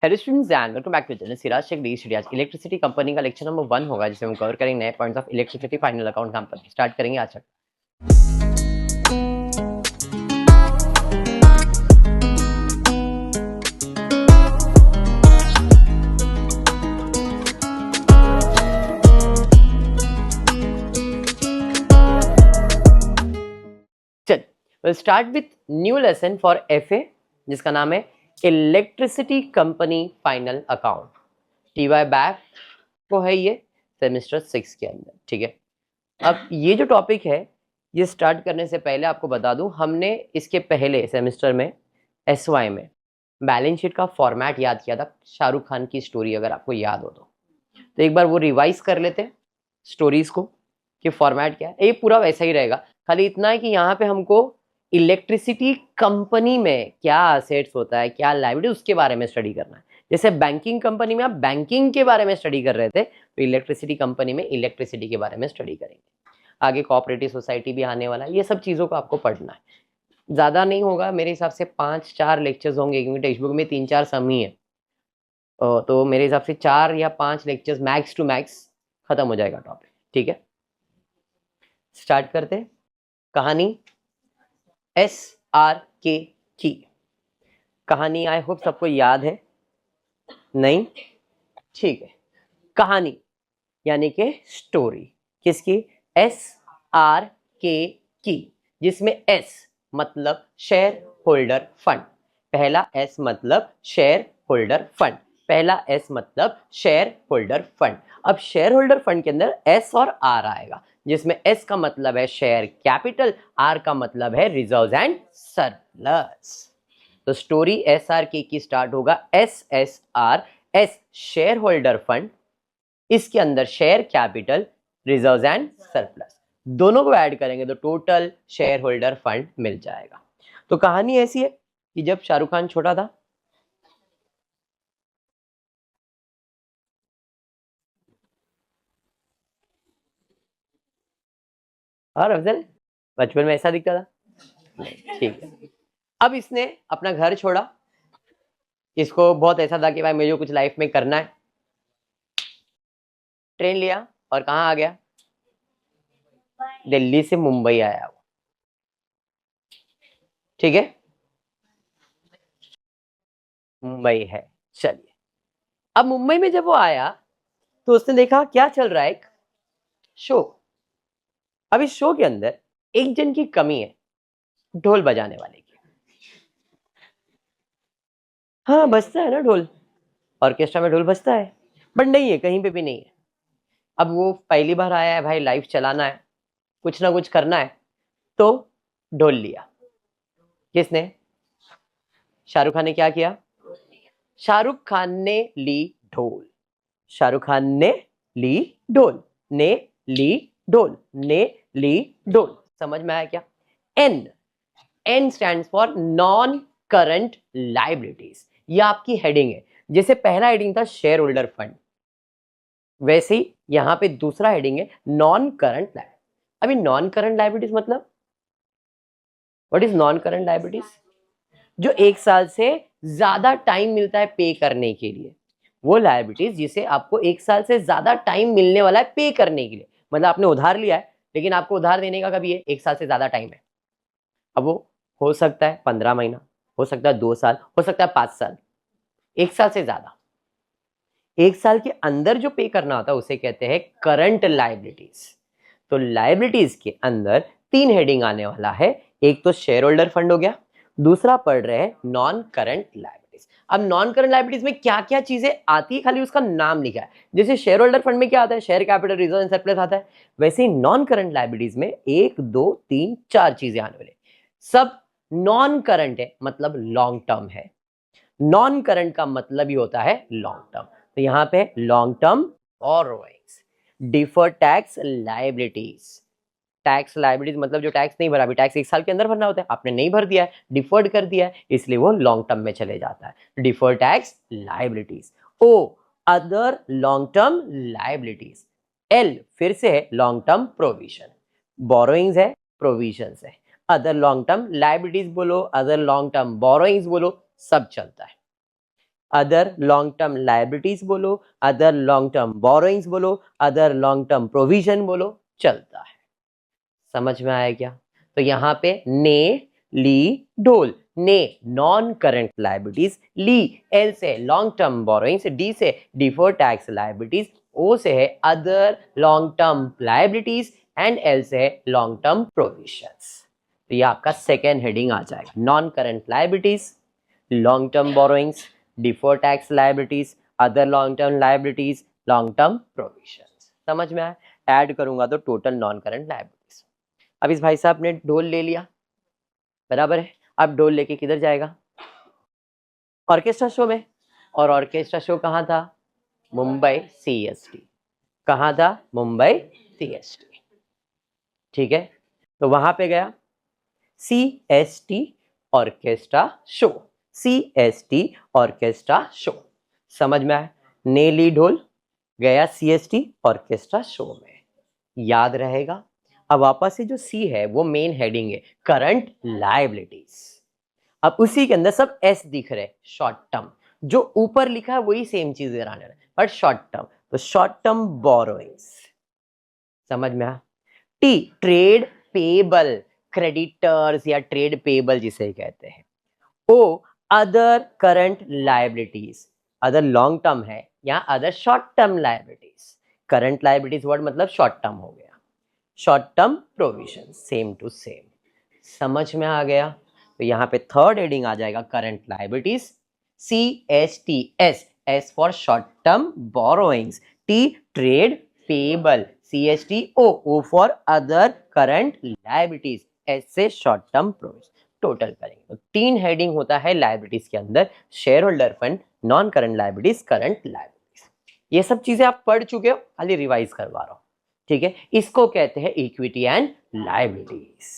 Hello students and welcome back to channel Siraj Shaikh the study. आज electricity company का lecture number 1 होगा, जिसमें हम कवर करेंगे नए points of electricity final account company. Start करेंगे आज तक। चल will start with new lesson for FA, जिसका नाम है electricity company final account. TY back को है ये सेमेस्टर 6 के अंदर, ठीक है। अब ये जो टॉपिक है, ये स्टार्ट करने से पहले आपको बता दूं, हमने इसके पहले सेमेस्टर में एसवाई में बैलेंस शीट का फॉर्मेट याद किया था, शाहरुख खान की स्टोरी, अगर आपको याद हो तो एक बार वो रिवाइज कर लेते हैं स्टोरीज को कि फॉर्मेट क्या है। ये पूरा वैसा ही रहेगा, खाली इतना है कि यहाँ पे हमको इलेक्ट्रिसिटी कंपनी में क्या असेट्स होता है, क्या लायबिलिटी, उसके बारे में स्टडी करना है। जैसे बैंकिंग कंपनी में आप बैंकिंग के बारे में स्टडी कर रहे थे, तो इलेक्ट्रिसिटी कंपनी में इलेक्ट्रिसिटी के बारे में स्टडी करेंगे। आगे कोऑपरेटिव सोसाइटी भी आने वाला है, ये सब चीज़ों को आपको पढ़ना है। ज़्यादा नहीं होगा मेरे हिसाब से, 5-4 लेक्चर्स होंगे, क्योंकि टेक्स्ट बुक में 3-4 सम ही है। तो मेरे हिसाब से 4 या 5 लेक्चर्स मैक्स टू मैक्स खत्म हो जाएगा टॉपिक, ठीक है। स्टार्ट करते हैं। कहानी SRK की कहानी आई होप सबको याद है, नहीं? ठीक है। कहानी यानी कि स्टोरी किसकी? SRK की, जिसमें S मतलब शेयर होल्डर फंड। पहला S मतलब शेयर होल्डर फंड, पहला S मतलब शेयर होल्डर फंड। अब शेयर होल्डर फंड के अंदर S और R आएगा, जिसमें S का मतलब है शेयर कैपिटल, R का मतलब है रिजर्व्स एंड सरप्लस। तो स्टोरी SRK की स्टार्ट होगा SSR, S share holder fund, इसके अंदर share capital, reserves and surplus, दोनों को ऐड करेंगे तो टोटल शेयर होल्डर फंड मिल जाएगा। तो कहानी ऐसी है कि जब शाहरुख खान छोटा था, और अफजल बचपन में ऐसा दिखता था, ठीक है। अब इसने अपना घर छोड़ा, इसको बहुत ऐसा था कि भाई मुझे कुछ लाइफ में करना है। ट्रेन लिया और कहाँ आ गया? दिल्ली से मुंबई आया वो, ठीक है। मुंबई है, चलिए। अब मुंबई में जब वो आया तो उसने देखा क्या चल रहा है, एक शो। अब इस शो के अंदर एक जन की कमी है, ढोल बजाने वाले की। हाँ बजता है ना ढोल, ऑर्केस्ट्रा में ढोल बजता है, बट नहीं है, कहीं पे भी नहीं है। अब वो पहली बार आया है भाई, लाइफ चलाना है, कुछ ना कुछ करना है, तो ढोल लिया। किसने? शाहरुख खान ने क्या किया? शाहरुख खान ने ली ढोल, शाहरुख खान ने ली ढोल, ने ली ढोल, ने ली ढोल। समझ में आया क्या? N stands for non current liabilities. ये आपकी हेडिंग है। जैसे पहला हेडिंग था शेयर होल्डर फंड, वैसे ही यहां पे दूसरा हेडिंग है नॉन करंट लाइबिलिटीज। अभी नॉन करंट लाइबिलिटीज मतलब what is non current liabilities? जो 1 साल से ज्यादा टाइम मिलता है पे करने के लिए, वो लायबिलिटीज जिसे आपको 1 साल से ज्यादा टाइम मिलने वाला है पे करने के लिए। मतलब आपने उधार लिया है, लेकिन आपको उधार देने का कभी है 1 साल से ज्यादा टाइम है। अब वो हो सकता है 15 महीना, हो सकता है 2 साल, हो सकता है 5 साल, 1 साल से ज्यादा। 1 साल के अंदर जो पे करना होता है उसे कहते हैं करंट लायबिलिटीज। तो लायबिलिटीज के अंदर 3 हेडिंग आने वाला है। एक तो शेयर होल्डर फंड हो गया, दूसरा पढ़ रहे हैं नॉन करंट लायबिलिटीज। अब नॉन करंट लायबिलिटीज में क्या क्या चीजें आती है, खाली उसका नाम लिखा है। जैसे शेयर होल्डर फंड में क्या आता है? Share capital, reserve and surplus आता है। वैसे ही नॉन करंट लायबिलिटीज में 1 2 3 4 चीजें आने वाले, सब नॉन करंट है, मतलब लॉन्ग टर्म है। नॉन करंट का मतलब ही होता है लॉन्ग टर्म। तो यहां पे long term borrowings, deferred tax liabilities. Tax liabilities मतलब जो टैक्स नहीं भरा, अभी टैक्स 1 साल के अंदर भरना होता है, आपने नहीं भर दिया है, डिफर्ड कर दिया है, इसलिए वो लॉन्ग टर्म में चले जाता है। Deferred tax liabilities. O other long term liabilities. L फिर से है लॉन्ग टर्म प्रोविजन, बोरोइंग्स है, प्रोविजंस है। अदर लॉन्ग टर्म लायबिलिटीज बोलो, अदर लॉन्ग टर्म बोरोइंग्स बोलो, सब चलता है। अदर लॉन्ग टर्म लाइबिलिटीज बोलो, अदर लॉन्ग टर्म बोरोइंग्स बोलो, अदर लॉन्ग टर्म प्रोविजन बोलो, चलता है। समझ में आया क्या? तो यहाँ पे ने ली ढोल, ने नॉन करंट लाइबिलिटीज, ली एल से लॉन्ग टर्म बोरोइंग्स, डी से डिफर्ड टैक्स लाइबिलिटीज, ओ से है other long term liabilities and L से है लॉन्ग टर्म प्रोविजंस। तो ये आपका सेकेंड हेडिंग आ जाएगा, non current liabilities, long term borrowings, deferred tax liabilities, other long term liabilities, long term provisions. समझ में आया? ऐड करूंगा तो टोटल नॉन करंट लाइबिलिटीज। अब इस भाई साहब ने ढोल ले लिया, बराबर है। अब ढोल लेके किधर जाएगा? ऑर्केस्ट्रा शो में। और ऑर्केस्ट्रा शो कहाँ था? मुंबई CST। कहाँ था? मुंबई CST। ठीक है, तो वहां पे गया, CST orchestra show, CST orchestra show. समझ में आया? ने ली ढोल, गया CST ऑर्केस्ट्रा शो में, याद रहेगा। अब वापस से जो सी है वो मेन हेडिंग है, करंट लायबिलिटीज। अब उसी के अंदर सब एस दिख रहे, शॉर्ट टर्म। जो ऊपर लिखा है वही सेम चीज आने रहा, बट शॉर्ट टर्म, तो शॉर्ट टर्म बोरोइंग्स। समझ में आया? टी ट्रेड पेबल, क्रेडिटर्स या ट्रेड पेबल जिसे कहते हैं। O other current liabilities, other long term है या other short term liabilities. Current liabilities word मतलब शॉर्ट टर्म हो गया, short term provision, same to same. समझ में आ गया? तो यहाँ पे थर्ड हेडिंग आ जाएगा current liabilities, CSTS, S for short term borrowings, T trade payable, CSTO, O for other current liabilities, S से शॉर्ट टर्म प्रोविजन। टोटल करेंगे तो 3 हेडिंग होता है लायबिलिटीज के अंदर, share holder fund, non current liabilities, current liabilities. ये सब चीजें आप पढ़ चुके हो, खाली रिवाइज करवा रहा हूं। ठीक है, इसको कहते हैं इक्विटी एंड लायबिलिटीज।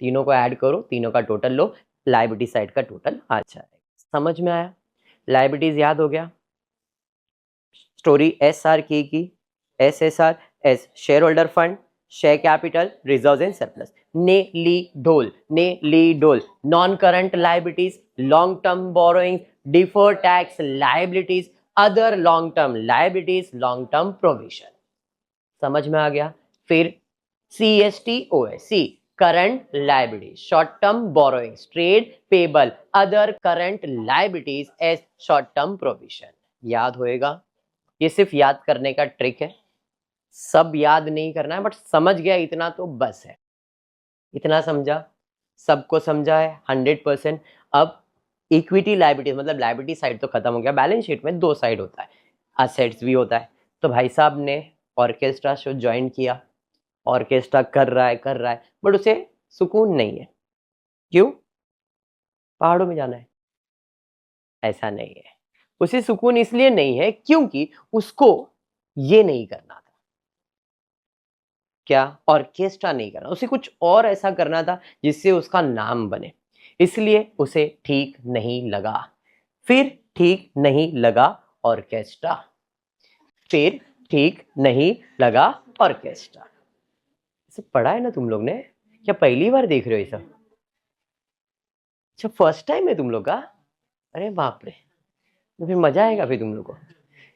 तीनों को ऐड करो, तीनों का टोटल लो, लायबिलिटी साइड का टोटल आ जाएगा। समझ में आया? लायबिलिटीज याद हो गया। स्टोरी SR की SSR, S share holder fund, share capital, reserves and surplus. ने ली ढोल, ने ली ढोल, non current liabilities, long term borrowing, deferred tax liabilities, other long term liabilities, long term provision. समझ में आ गया? फिर CSTOS, current liabilities, short term borrowings, trade payable, other current liabilities, S short term provision. याद होएगा? ये सिर्फ याद करने का ट्रिक है, सब याद नहीं करना है, बट समझ गया इतना तो बस है। इतना समझा, सबको समझा है 100%। अब इक्विटी लायबिलिटीज मतलब लायबिलिटी साइड तो खत्म हो गया। बैलेंस शीट में 2 साइड होता है, असेट्स भी होता है। तो भाई साहब ने ऑर्केस्ट्रा शो ज्वाइन किया, ऑर्केस्ट्रा कर रहा है, बट उसे सुकून नहीं है। क्यों? पहाड़ों में जाना है? ऐसा नहीं है, उसे सुकून इसलिए नहीं है क्योंकि उसको ये नहीं करना था। क्या? ऑर्केस्ट्रा नहीं करना, उसे कुछ और ऐसा करना था जिससे उसका नाम बने, इसलिए उसे ठीक नहीं लगा। फिर ठीक नहीं लगा ऑर्केस्ट्रा, फिर ठीक नहीं लगा ऑर्केस्ट्रा। इसे पढ़ा है ना तुम लोग ने? क्या पहली बार देख रहे हो ये सब? अच्छा, फर्स्ट टाइम है तुम लोग का? अरे बाप रे, तो फिर मजा आएगा फिर तुम लोग को।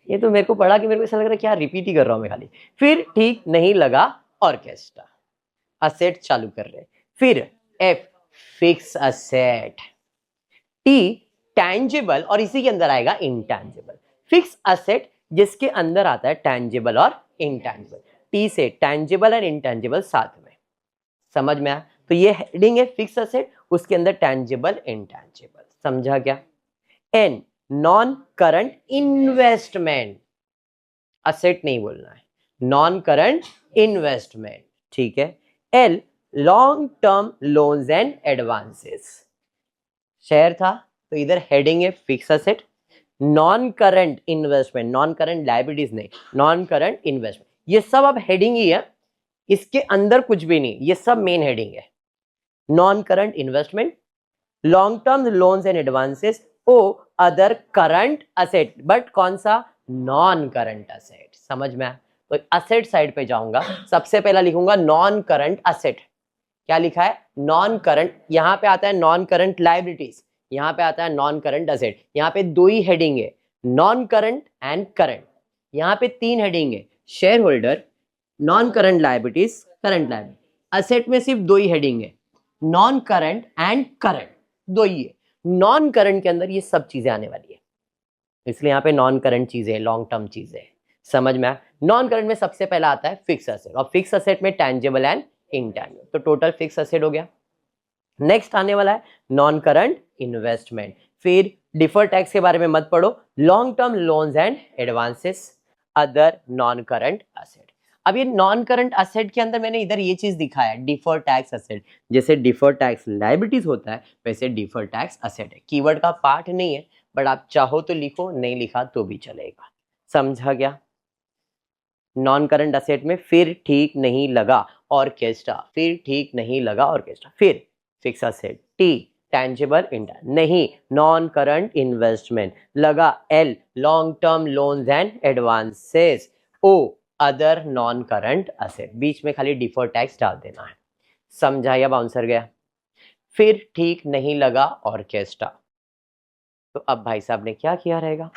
ये तो मेरे को पढ़ा कि मेरे को ऐसा लग रहा है क्या रिपीट ही कर रहा हूं मैं खाली। फिर ठीक नहीं लगा ऑर्केस्ट्रा, असेट चालू कर रहे। फिर F fix asset, T tangible और इसी के अंदर आएगा इंटैंजिबल। फिक्स असेट जिसके अंदर आता है टैंजिबल और इंटैंजिबल, T से टैंजिबल और इंटैंजिबल साथ में। समझ में आया? तो ये हेडिंग है फिक्स असेट, उसके अंदर टैंजिबल इंटैंजिबल। समझा क्या? N non current investment, asset नहीं बोलना है, नॉन करंट इन्वेस्टमेंट। ठीक है। L long term loans and advances, share था तो इधर हेडिंग है fix asset, non current investment, non current liabilities नहीं, नॉन करंट इन्वेस्टमेंट। ये सब अब हेडिंग ही है, इसके अंदर कुछ भी नहीं, ये सब मेन हेडिंग है। Non current investment, long term loans and advances, O other current asset, but कौन सा? Non current asset. समझ में आया? तो असेट साइड पे जाऊंगा, सबसे पहला लिखूंगा नॉन करंट असेट। क्या लिखा है? नॉन करंट, यहां पे आता है नॉन करंट लायबिलिटीज, यहाँ पे आता है नॉन करंट असेट। यहाँ पे 2 ही हेडिंग है, नॉन करंट एंड करंट। यहाँ पे 3 हेडिंग है, share holder, non current liabilities, current liability. Asset में सिर्फ 2 ही हेडिंग है, नॉन करंट एंड करंट, 2 ही है। नॉन करंट के अंदर ये सब चीजें आने वाली है, इसलिए यहाँ पे नॉन करंट चीजें, लॉन्ग टर्म चीजें, समझ में आया। नॉन करंट में सबसे पहला आता है फिक्स असेट, और फिक्स असेट में टैंजिबल एंड इनटैंजिबल, तो टोटल फिक्स असेट हो गया। नेक्स्ट आने वाला है नॉन करंट इन्वेस्टमेंट। फिर डिफर टैक्स के बारे में मत पढ़ो, long term loans and advances, other non current asset. अब ये नॉन करंट असेट के अंदर मैंने इधर ये चीज दिखाया, डिफर टैक्स असेट। जैसे डिफर टैक्स लायबिलिटीज होता है, वैसे डिफर टैक्स असेट है। कीवर्ड का पार्ट नहीं है, बट आप चाहो तो लिखो, नहीं लिखा तो भी चलेगा, समझा गया। नॉन करंट असेट में फिर ठीक नहीं लगा ऑर्केस्ट्रा, फिर ठीक नहीं लगा ऑर्केस्ट्रा। फिर fix asset, T tangible inter, नहीं नॉन करंट इन्वेस्टमेंट, लगा L long term loans and advances, O other non current asset, बीच में खाली डिफर टैक्स डाल देना है, समझा या बाउंसर गया। फिर ठीक नहीं लगा ऑर्केस्ट्रा, तो अब भाई साहब ने क्या किया रहेगा,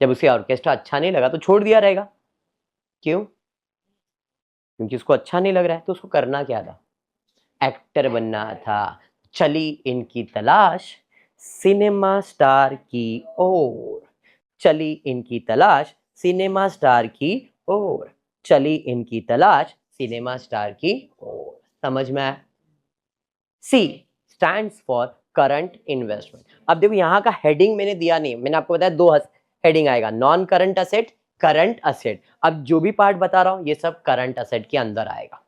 जब उसे ऑर्केस्ट्रा अच्छा नहीं लगा तो छोड़ दिया रहेगा। क्यों? क्योंकि उसको अच्छा नहीं लग रहा है, तो उसको करना क्या था, एक्टर बनना था। चली इनकी तलाश सिनेमा स्टार की ओर, चली इनकी तलाश सिनेमा स्टार की ओर, चली इनकी तलाश सिनेमा स्टार की ओर, समझ में आया। C stands for current investment. अब देखो यहाँ का हेडिंग मैंने दिया नहीं, मैंने आपको बताया 2 हेडिंग आएगा, non current asset, current asset. अब जो भी पार्ट बता रहा हूं ये सब करंट असेट के अंदर आएगा।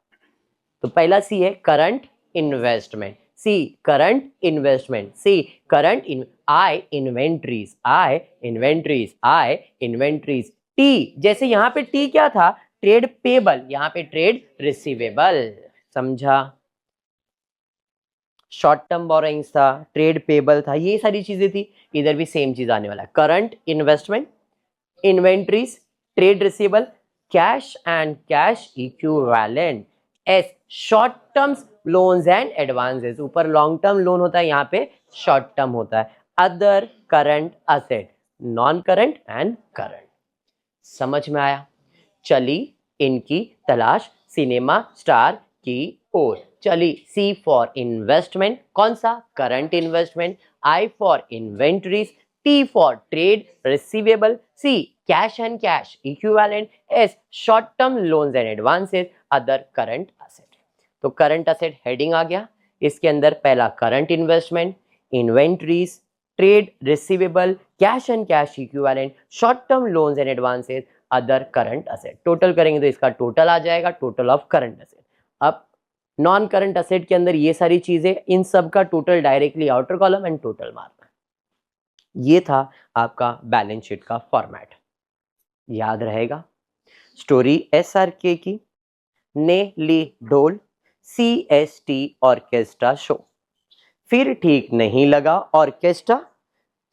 तो पहला सी है current investment, C current investment, C current in, I inventories, I inventories, I inventories. T जैसे यहाँ पे टी क्या था, ट्रेड पेबल, यहाँ पे ट्रेड रिसीवेबल, समझा। शॉर्ट टर्म बोरोइंग्स था, ट्रेड पेबल था, ये सारी चीजें थी। इधर भी सेम चीज आने वाला है, current investment, inventories, trade receivable, cash and cash equivalent, S short terms loans and advances, ऊपर लॉन्ग टर्म लोन होता है, यहाँ पे शॉर्ट टर्म होता है। Other current asset, non current and current, समझ में आया। चली इनकी तलाश सिनेमा स्टार की ओर, चली सी फॉर इन्वेस्टमेंट, कौन सा, current investment, I for inventories, T for trade receivable, C cash and cash equivalent, S short term loans and advances, other current asset. तो करंट असेट हेडिंग आ गया, इसके अंदर पहला current investment, inventories, trade receivable, cash and cash equivalent, short term loans and advances, other current asset. Total करेंगे तो इसका total आ जाएगा, टोटल ऑफ करंट असेट। अब नॉन करंट असेट के अंदर ये सारी चीजें, इन सब का total directly outer column and total मारना। ये था आपका बैलेंस शीट का फॉर्मेट, याद रहेगा। स्टोरी एसआरके की, ने ली ढोल, सीएसटी ऑर्केस्ट्रा शो, फिर ठीक नहीं लगा ऑर्केस्ट्रा,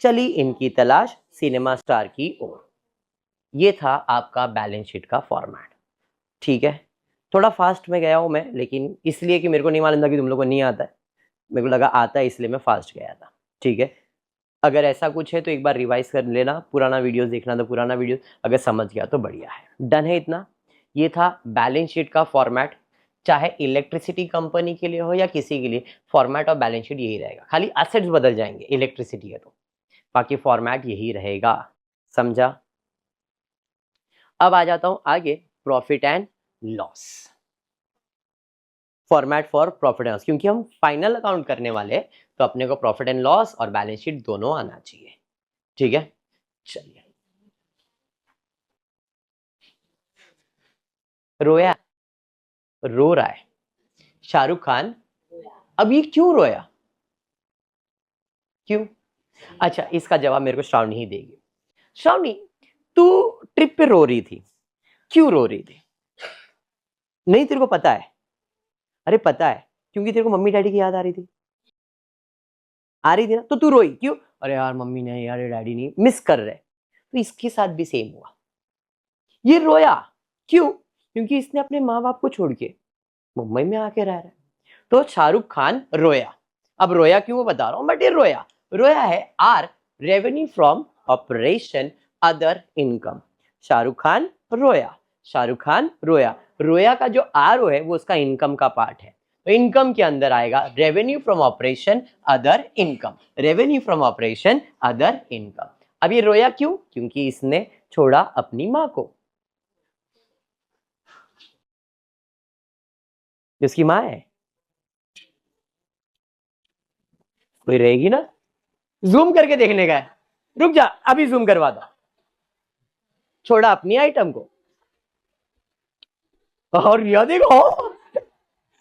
चली इनकी तलाश सिनेमा स्टार की ओर। ये था आपका बैलेंस शीट का फॉर्मेट, ठीक है। थोड़ा फास्ट में गया हूं मैं, लेकिन इसलिए कि मेरे को नहीं मालूम था कि तुम लोग को नहीं आता है, मेरे को लगा आता है इसलिए मैं फास्ट गया था, ठीक है। अगर ऐसा कुछ है तो एक बार रिवाइज कर लेना, पुराना वीडियोस देखना, तो पुराना वीडियो अगर समझ गया तो बढ़िया है। डन है इतना। ये था बैलेंस शीट का फॉर्मेट, चाहे इलेक्ट्रिसिटी कंपनी के लिए हो या किसी के लिए, फॉर्मेट और बैलेंस शीट यही रहेगा, खाली असेट्स बदल जाएंगे इलेक्ट्रिसिटी है तो, बाकी फॉर्मेट यही रहेगा, समझा। अब आ जाता हूं आगे, profit and loss, format for profit and loss, क्योंकि हम फाइनल अकाउंट करने वाले हैं तो अपने को प्रॉफिट एंड लॉस और बैलेंस शीट दोनों आना चाहिए, ठीक है। चलिए, रोया, रो रहा है शाहरुख खान, अब ये क्यों रोया, क्यों? अच्छा, इसका जवाब मेरे को श्रावणी ही देगी। श्रावणी, तू ट्रिप पे रो रही थी, क्यों रो रही थी? नहीं, तेरे को पता है? अरे पता है, क्योंकि तेरे को मम्मी डैडी की याद आ रही थी, आ रही थी ना, तो तू रोई क्यों? अरे यार मम्मी नहीं, यार डैडी नहीं, मिस कर रहे। तो इसके साथ भी सेम हुआ, ये रोया क्यों? क्योंकि इसने अपने माँ बाप को छोड़ के मुंबई में आके रह रहा है। तो शाहरुख खान रोया, अब रोया क्यों वो बता रहा हूं, बट ये रोया रोया है R revenue from operation other income. Shahrukh Khan रोया, शाहरुख खान रोया, रोया का जो आर है वो उसका इनकम का पार्ट है, तो इनकम के अंदर आएगा revenue from operation other income, revenue from operation other income. अब ये रोया क्यों, क्योंकि इसने छोड़ा अपनी मां को, जिसकी मां है, कोई रहेगी ना, जूम करके देखने का है, रुक जा अभी जूम करवा दो, छोड़ा अपनी आइटम को, और यह देखो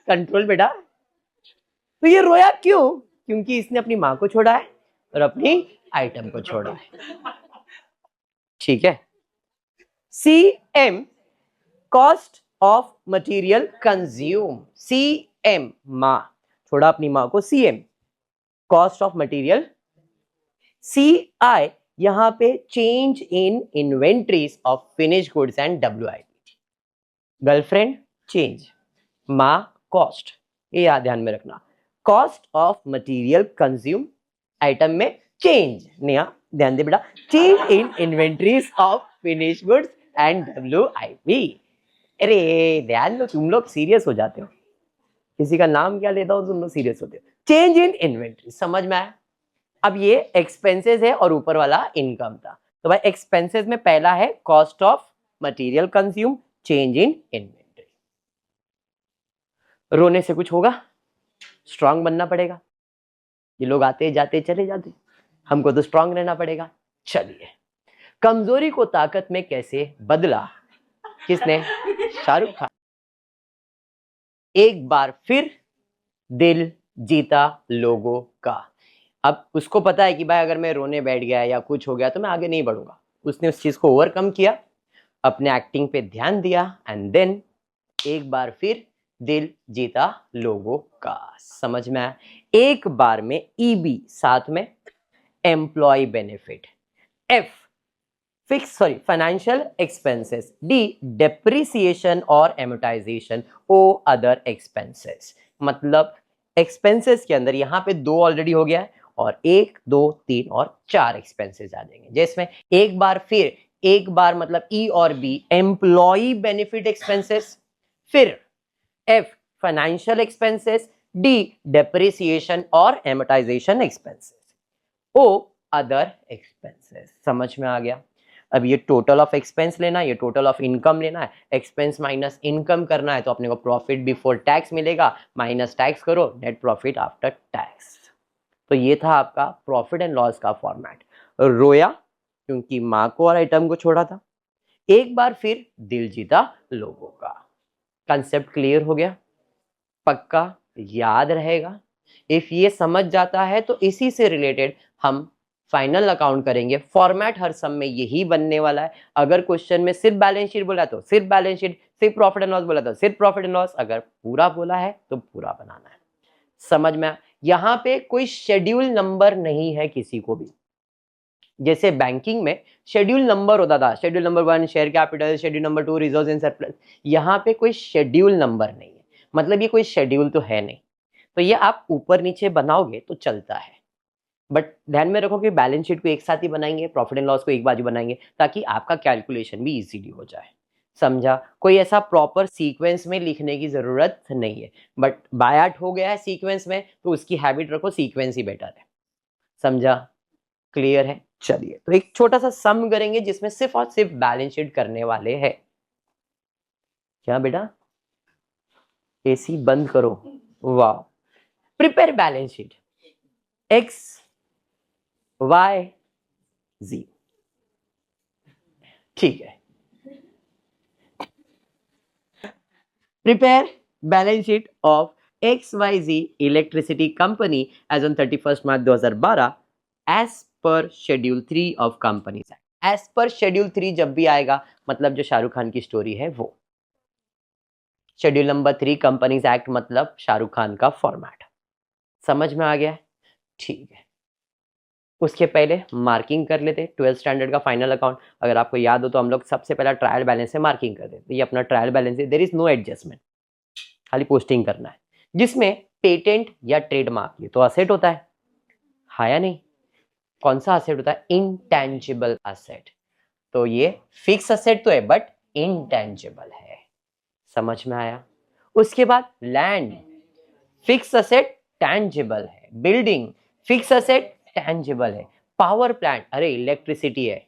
कंट्रोल बेटा। तो ये रोया क्यों, क्योंकि इसने अपनी मां को छोड़ा है और अपनी आइटम को छोड़ा है, ठीक है। C M cost of material consume, C M मां, छोड़ा अपनी मां को, C M cost of material, C I यहां पे change in inventories of finish goods and WIP, girlfriend change, मां कॉस्ट, ये याद ध्यान में रखना, cost of material consume, item में चेंज, नेहा ध्यान दे बेटा, change in inventories of finish goods and WIP. अरे ध्यान दो, तुम लोग सीरियस हो जाते हो, किसी का नाम क्या लेता हो तुम लोग सीरियस होते हो। चेंज इन इन्वेंट्री समझ में आया। अब ये एक्सपेंसेस है और ऊपर वाला इनकम था, तो भाई एक्सपेंसेस में पहला है cost of material consume, change in inventory. रोने से कुछ होगा, स्ट्रांग बनना पड़ेगा, ये लोग आते जाते चले जाते, हमको तो स्ट्रांग रहना पड़ेगा। चलिए, कमजोरी को ताकत में कैसे बदला, किसने, शाहरुख खान। एक बार फिर दिल जीता लोगों का। अब उसको पता है कि भाई अगर मैं रोने बैठ गया या कुछ हो गया तो मैं आगे नहीं बढ़ूंगा, उसने उस चीज को ओवरकम किया, अपने एक्टिंग पे ध्यान दिया, एंड देन एक बार फिर दिल जीता लोगों का। समझ में आया। एक बार में ईबी साथ में employ benefit, F fix sorry financial expenses, D depreciation और एमोटाइजेशन, ओ अदर एक्सपेंसेस। मतलब एक्सपेंसेस के अंदर यहां पे दो ऑलरेडी हो गया है और एक दो तीन और चार एक्सपेंसेस आ जाएंगे, जिसमें एक बार फिर, एक बार मतलब ई और बी एम्प्लॉय बेनिफिट एक्सपेंसेस, फिर F financial expenses, D depreciation और एमोटाइजेशन एक्सपेंसेस, ओ अदर एक्सपेंसेस। समझ में आ गया। अब ये टोटल ऑफ एक्सपेंस लेना है, ये टोटल ऑफ इनकम लेना है, एक्सपेंस माइनस इनकम करना है, तो अपने को प्रॉफिट बिफोर टैक्स मिलेगा, माइनस टैक्स करो, नेट प्रॉफिट आफ्टर टैक्स। तो ये था आपका प्रॉफिट एंड लॉस का फॉर्मेट। रोया क्योंकि मां को और आइटम को छोड़ा था, एक बार फिर दिल जीता लोगों का। कंसेप्ट क्लियर हो गया, पक्का याद रहेगा। इफ ये समझ जाता है तो इसी से रिलेटेड हम फाइनल अकाउंट करेंगे। फॉर्मेट हर सम में यही बनने वाला है। अगर क्वेश्चन में सिर्फ बैलेंस शीट बोला तो सिर्फ बैलेंस शीट, सिर्फ प्रॉफिट एंड लॉस बोला तो सिर्फ प्रॉफिट एंड लॉस, अगर पूरा बोला है तो पूरा बनाना है। समझ में। यहां पे कोई शेड्यूल नंबर नहीं है किसी को भी। जैसे बैंकिंग में शेड्यूल नंबर होता था, schedule number 1 share capital, schedule number 2 reserves and surplus, यहाँ पे कोई शेड्यूल नंबर नहीं है, मतलब ये कोई शेड्यूल तो है नहीं। तो ये आप ऊपर नीचे बनाओगे तो चलता है, बट ध्यान में रखो कि बैलेंस शीट को एक साथ ही बनाएंगे, प्रॉफिट एंड लॉस को एक बाजू बनाएंगे, ताकि आपका कैलकुलेशन भी इजीली हो जाए। समझा। कोई ऐसा प्रॉपर सीक्वेंस में लिखने की जरूरत नहीं है, बट बायाट हो गया है सीक्वेंस में तो उसकी हैबिट रखो, सीक्वेंस ही बेटर है। समझा, क्लियर है। चलिए, तो एक छोटा सा सम करेंगे जिसमें सिर्फ और सिर्फ बैलेंस शीट करने वाले हैं। क्या बेटा, एसी बंद करो। वाह। Prepare balance sheet X Y Z, ठीक है। Prepare balance sheet of XYZ electricity company as on 31 March 2012 as per schedule 3 of companies act. As per schedule 3 जब भी आएगा मतलब जो शाहरुख खान की स्टोरी है वो। शेड्यूल नंबर 3 कंपनीज एक्ट मतलब शाहरुख खान का फॉर्मेट। समझ में आ गया है, ठीक है। उसके पहले मार्किंग कर लेते 12th स्टैंडर्ड का फाइनल अकाउंट। अगर आपको याद हो तो हम लोग सबसे पहला ट्रायल बैलेंस से मार्किंग कर देते। ये अपना ट्रायल बैलेंस है, देयर इज नो एडजस्टमेंट, खाली पोस्टिंग करना है, जिसमें पेटेंट या ट्रेडमार्क, ये तो असेट होता है, हाँ या नहीं? कौन सा असेट होता है? Intangible asset. तो ये फिक्स असेट तो है बट इंटेंजिबल है। समझ में आया? उसके बाद लैंड, फिक्स असेट टेंजिबल है। बिल्डिंग, फिक्स असेट टेंजिबल है। पावर प्लांट, अरे इलेक्ट्रिसिटी है,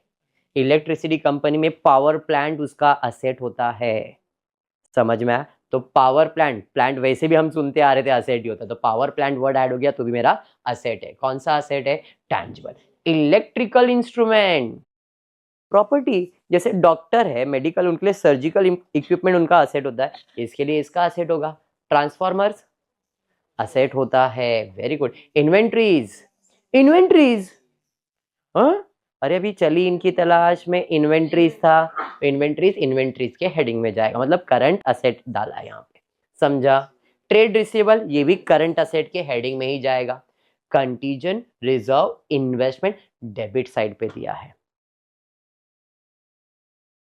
इलेक्ट्रिसिटी कंपनी में पावर प्लांट उसका असेट होता है। समझ में आया? तो पावर प्लांट, प्लांट वैसे भी हम सुनते आ रहे थे असेट ही होता है, तो पावर प्लांट वर्ड ऐड हो गया तो भी मेरा असेट है। कौन सा असेट है? टेंजिबल। इलेक्ट्रिकल इंस्ट्रूमेंट, प्रॉपर्टी, जैसे डॉक्टर है मेडिकल, उनके लिए सर्जिकल इक्विपमेंट उनका असेट होता है, इसके लिए इसका असेट होगा। ट्रांसफॉर्मर्स असेट होता है। Very good. इन्वेंट्रीज, इन्वेंट्रीज, हाँ, अरे अभी चली इनकी तलाश में इन्वेंट्रीज था, इन्वेंट्रीज इन्वेंट्रीज के हेडिंग में जाएगा, मतलब करंट असेट डाला है यहाँ पे। समझा? ट्रेड रिसीवेबल, ये भी करंट असेट के हेडिंग में ही जाएगा। Contingent reserve investment debit side पे दिया है,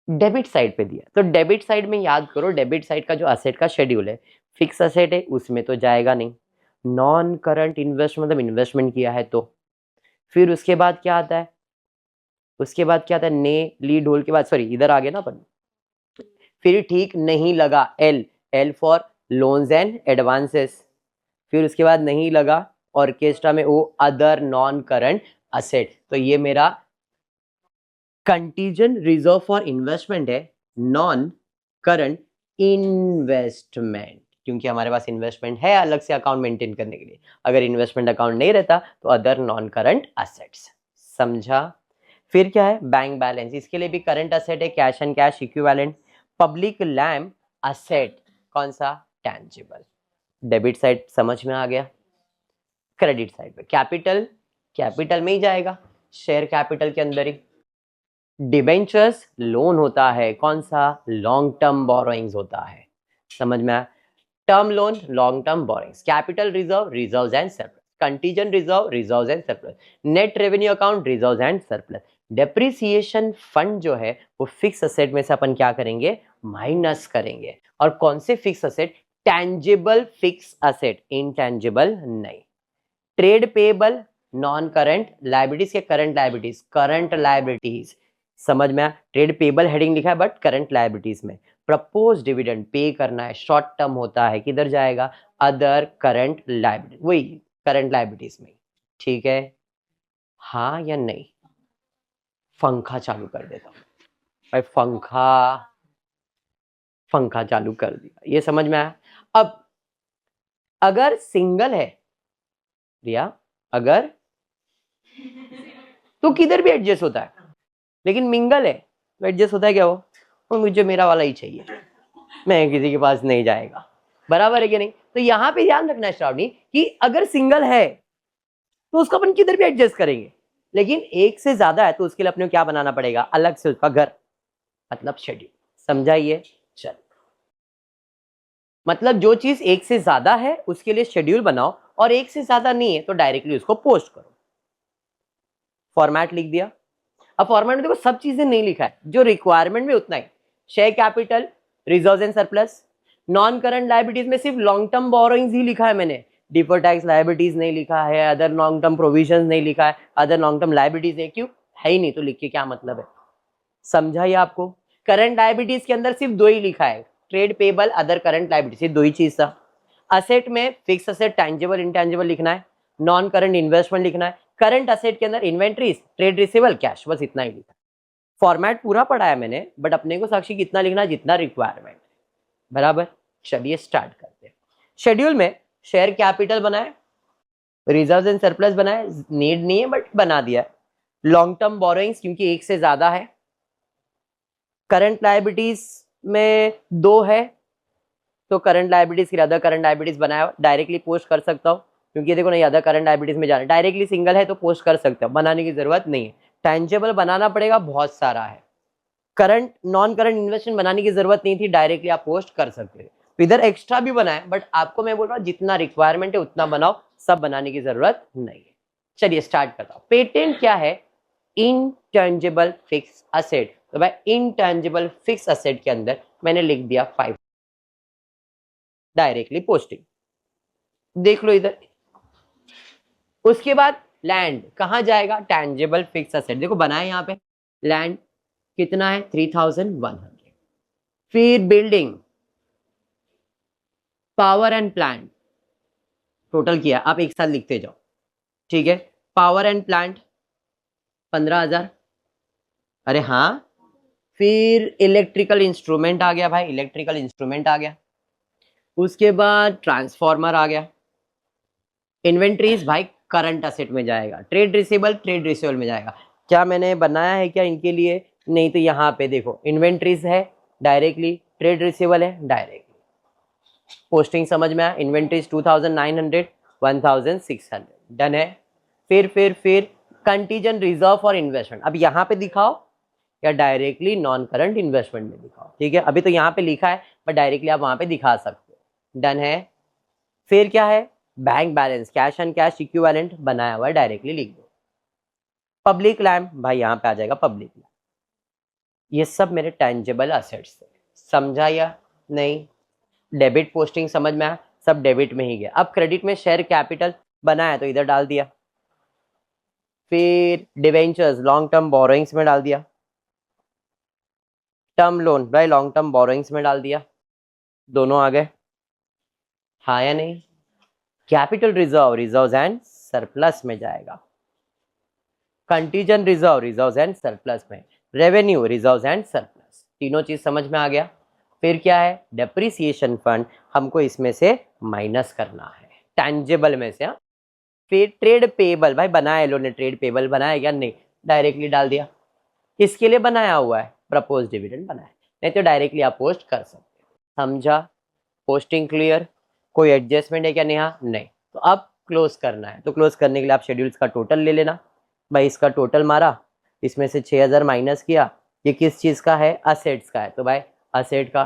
डेबिट साइड पे दिया, तो डेबिट साइड में याद करो, डेबिट साइड का जो असेट का शेड्यूल है, फिक्स असेट है उसमें तो जाएगा नहीं। नॉन करंट इन्वेस्टमेंट मतलब इन्वेस्टमेंट किया है तो। फिर उसके बाद क्या आता है? उसके बाद क्या आता है? ने ली ढोल के बाद, सॉरी इधर आ गए ना अपन। फिर ठीक नहीं लगा, L, L for loans and advances. फिर उसके बाद नहीं लगा ऑर्केस्ट्रा में वो अदर नॉन करंट असेट, तो ये मेरा कंटीजेंट रिजर्व फॉर इन्वेस्टमेंट है, नॉन करंट इन्वेस्टमेंट, क्योंकि हमारे पास इन्वेस्टमेंट है अलग से अकाउंट मेंटेन करने के लिए। अगर इन्वेस्टमेंट अकाउंट नहीं रहता तो अदर नॉन करंट असेट्स। समझा? फिर क्या है? बैंक बैलेंस, इसके लिए भी करंट असेट है, cash and cash equivalent. Public land asset, कौन सा? टेंजिबल। डेबिट साइड समझ में आ गया। क्रेडिट साइड पे कैपिटल, कैपिटल में ही जाएगा, शेयर कैपिटल के अंदर ही। डिबेंचर्स लोन होता है, कौन सा? लॉन्ग टर्म बोरोइंग्स होता है। समझ में आया? Term loan, long term borrowings. Capital reserve, reserves and surplus. Contingent reserve, reserves and surplus. Net revenue account, reserves and surplus. Depreciation fund जो है वो फिक्स असेट में से अपन क्या करेंगे? माइनस करेंगे। और कौन से fixed asset? Tangible fixed asset, intangible नहीं। Trade payable, non current liabilities के करंट लाइबिलिटीज, करंट लाइबिलिटीज। समझ में आया? ट्रेड पेबल हेडिंग लिखा है बट करंट लाइबिलिटीज में। प्रपोज डिविडेंड पे करना है, शॉर्ट टर्म होता है, किधर जाएगा? अदर करंट लाइबिलिटी, वही करंट लाइबिलिटीज में। ठीक है, हाँ या नहीं? पंखा चालू कर देता हूँ भाई, पंखा, पंखा चालू कर दिया, ये समझ में आया? अब अगर सिंगल है रिया, अगर तो किधर भी एडजस्ट होता है, लेकिन मिंगल है तो एडजस्ट होता है क्या? वो और मुझे मेरा वाला ही चाहिए, मैं किसी के पास नहीं जाएगा। बराबर है कि नहीं? तो यहाँ पे ध्यान रखना है श्रावणी कि अगर सिंगल है तो उसको अपन किधर भी एडजस्ट करेंगे, लेकिन एक से ज्यादा है तो उसके लिए अपने को क्या बनाना पड़ेगा? अलग से उसका घर, मतलब शेड्यूल। समझाइए? चल, मतलब जो चीज एक से ज्यादा है उसके लिए शेड्यूल बनाओ, और एक से ज्यादा नहीं है तो डायरेक्टली उसको पोस्ट करो। फॉर्मेट लिख दिया। अब फॉर्मेट में देखो सब चीजें नहीं लिखा है, जो रिक्वायरमेंट में उतना ही। Share capital, reserves and surplus. Non current liabilities में सिर्फ लॉन्ग टर्म बोरोइंग्स ही लिखा है मैंने, डिफर्ड टैक्स लायबिलिटीज नहीं लिखा है, अदर लॉन्ग टर्म प्रोविजंस नहीं लिखा है, अदर लॉन्ग टर्म लायबिलिटीज नहीं, क्यों है ही नहीं तो लिख के क्या मतलब है? समझा ये आपको? करंट लायबिलिटीज के अंदर सिर्फ दो ही लिखा है, trade payable, other current liabilities, सिर्फ दो ही चीज था। असेट में फिक्स असेट, टैंजिबल इंटैंजिबल लिखना है, नॉन करंट इन्वेस्टमेंट लिखना है, करंट असेट के अंदर इन्वेंट्रीज, ट्रेड रिसीवेबल, कैश, बस इतना ही लिखा। फॉर्मेट पूरा पढ़ा है मैंने, बट अपने को साक्षी कितना लिखना है? जितना रिक्वायरमेंट। बराबर? चलिए स्टार्ट करते हैं। शेड्यूल में शेयर कैपिटल बनाए, रिजर्व एंड सरप्लस बनाए, नीड नहीं है बट बना दिया। लॉन्ग टर्म बोरोइंग्स क्योंकि एक से ज्यादा है। करंट लायबिलिटीज में दो है तो करंट लायबिलिटीज की अदर करंट लायबिलिटीज बनाया, डायरेक्टली पोस्ट कर सकता हूँ क्योंकि देखो नहीं अदर करंट लायबिलिटीज में जाना, डायरेक्टली सिंगल है तो पोस्ट कर सकते हो, बनाने की जरूरत नहीं है। टेंजेबल बनाना पड़ेगा, बहुत सारा है। करंट नॉन करंट इन्वेस्टमेंट बनाने की जरूरत नहीं थी, डायरेक्टली आप पोस्ट कर सकते हो। तो इधर एक्स्ट्रा भी बनाए, बट आपको मैं बोल रहा हूँ जितना रिक्वायरमेंट है उतना बनाओ, सब बनाने की जरूरत नहीं है। चलिए स्टार्ट करता हूँ। पेटेंट क्या है? Intangible fix asset. तो भाई इनटेंजिबल फिक्स असेट के अंदर मैंने लिख दिया 5, डायरेक्टली पोस्टिंग। देख लो इधर। उसके बाद लैंड कहाँ जाएगा, टैंजेबल फिक्स असेट, देखो बनाए यहाँ पे लैंड कितना है 3100। फिर building, power and plant total किया, आप एक साथ लिखते जाओ, ठीक है। पावर एंड प्लांट 15,000, अरे हाँ। फिर इलेक्ट्रिकल इंस्ट्रूमेंट आ गया भाई, इलेक्ट्रिकल इंस्ट्रूमेंट आ गया। उसके बाद ट्रांसफार्मर आ गया। इन्वेंट्रीज भाई करंट असेट में जाएगा। ट्रेड रिसीवेबल में जाएगा। क्या मैंने बनाया है क्या इनके लिए, नहीं। तो यहाँ पे देखो इन्वेंट्रीज है डायरेक्टली, ट्रेड रिसीवेबल है डायरेक्टली। पोस्टिंग समझ में आया, इन्वेंट्रीज 2900, 1600 डन है। फिर कंटीजेंट रिजर्व और इन्वेस्टमेंट, अब यहाँ पे दिखाओ या डायरेक्टली नॉन करंट इन्वेस्टमेंट में दिखाओ, ठीक है। अभी तो यहाँ पे लिखा है बट डायरेक्टली आप वहां पे दिखा सकते हो, डन है। फिर क्या है, bank balance, cash and cash equivalent बनाया हुआ है, डायरेक्टली लिख दो। पब्लिक लैंड भाई यहाँ पे आ जाएगा पब्लिक लैंड। ये सब मेरे टेंजेबल असेट्स थे, समझा या नहीं। डेबिट पोस्टिंग समझ में आया, सब डेबिट में ही गया। अब क्रेडिट में शेयर कैपिटल बनाया तो इधर डाल दिया। फिर डिवेंचर्स लॉन्ग टर्म बोरोइंग्स में डाल दिया। टर्म लोन भाई लॉन्ग टर्म बोरोइंग्स में डाल दिया, दोनों आ गए, हाँ या नहीं। Capital reserve, reserves and surplus में जाएगा। Contingent reserve, reserves and surplus में। रेवेन्यू, रिजर्व्स एंड सरप्लस, तीनों चीज समझ में आ गया। फिर क्या है, डेप्रिसिएशन फंड हमको इसमें से माइनस करना है, टैंजेबल में से। हाँ, फिर ट्रेड पेबल भाई बनाया लो ने, ट्रेड पेबल बनाया क्या, नहीं, डायरेक्टली डाल दिया। किसके लिए बनाया हुआ है, प्रपोज डिविडेंड बनाया, नहीं तो डायरेक्टली आप पोस्ट कर सकते हो, समझा। पोस्टिंग क्लियर, कोई एडजस्टमेंट है क्या, नेहा, नहीं। तो अब क्लोज करना है, तो क्लोज करने के लिए आप शेड्यूल्स का टोटल ले लेना भाई। इसका टोटल मारा, इसमें से 6000 माइनस किया, ये किस चीज का है, असेट्स का है, तो भाई असेट का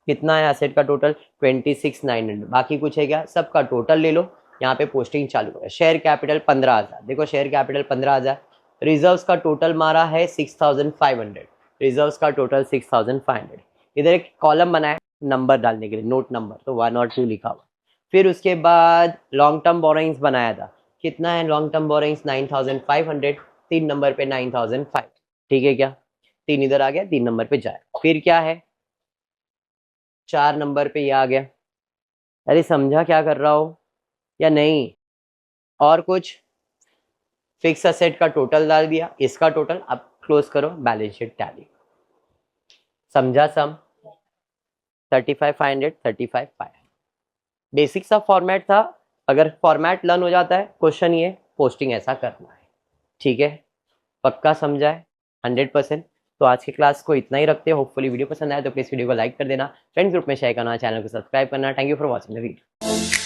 कितना है, असेट का टोटल 26,900। बाकी कुछ है क्या, सबका टोटल ले लो, यहाँ पे पोस्टिंग चालू है। शेयर कैपिटल 15,000, देखो शेयर कैपिटल 15,000। रिजर्व्स का टोटल मारा है 6,500, रिजर्व्स का टोटल 6,500। इधर एक कॉलम बनाया नंबर डालने के लिए, नोट नंबर, तो 1 और 2 लिखा हुआ। फिर उसके बाद लॉन्ग टर्म बोरोइंग्स बनाया था, कितना है लॉन्ग टर्म बोरोइंग्स 9,500, 3 नंबर पे 9,500, ठीक है क्या। 3 इधर आ गया, 3 नंबर पे जाए। फिर क्या है, 4 नंबर पे ये आ गया। अरे समझा क्या कर रहा हो या नहीं। और कुछ, फिक्स असेट का टोटल डाल दिया, इसका टोटल, अब क्लोज करो बैलेंस शीट टैली, समझा सम 35,500, 35,500। बेसिक सा फॉर्मेट था, अगर फॉर्मेट लर्न हो जाता है, क्वेश्चन ये पोस्टिंग ऐसा करना है, ठीक है। पक्का समझा है 100%। तो आज की क्लास को इतना ही रखते हैं। होपफुली वीडियो पसंद आया तो प्लीज वीडियो को लाइक कर देना, फ्रेंड्स ग्रुप में शेयर करना, चैनल को सब्सक्राइब करना। Thank you for watching the video.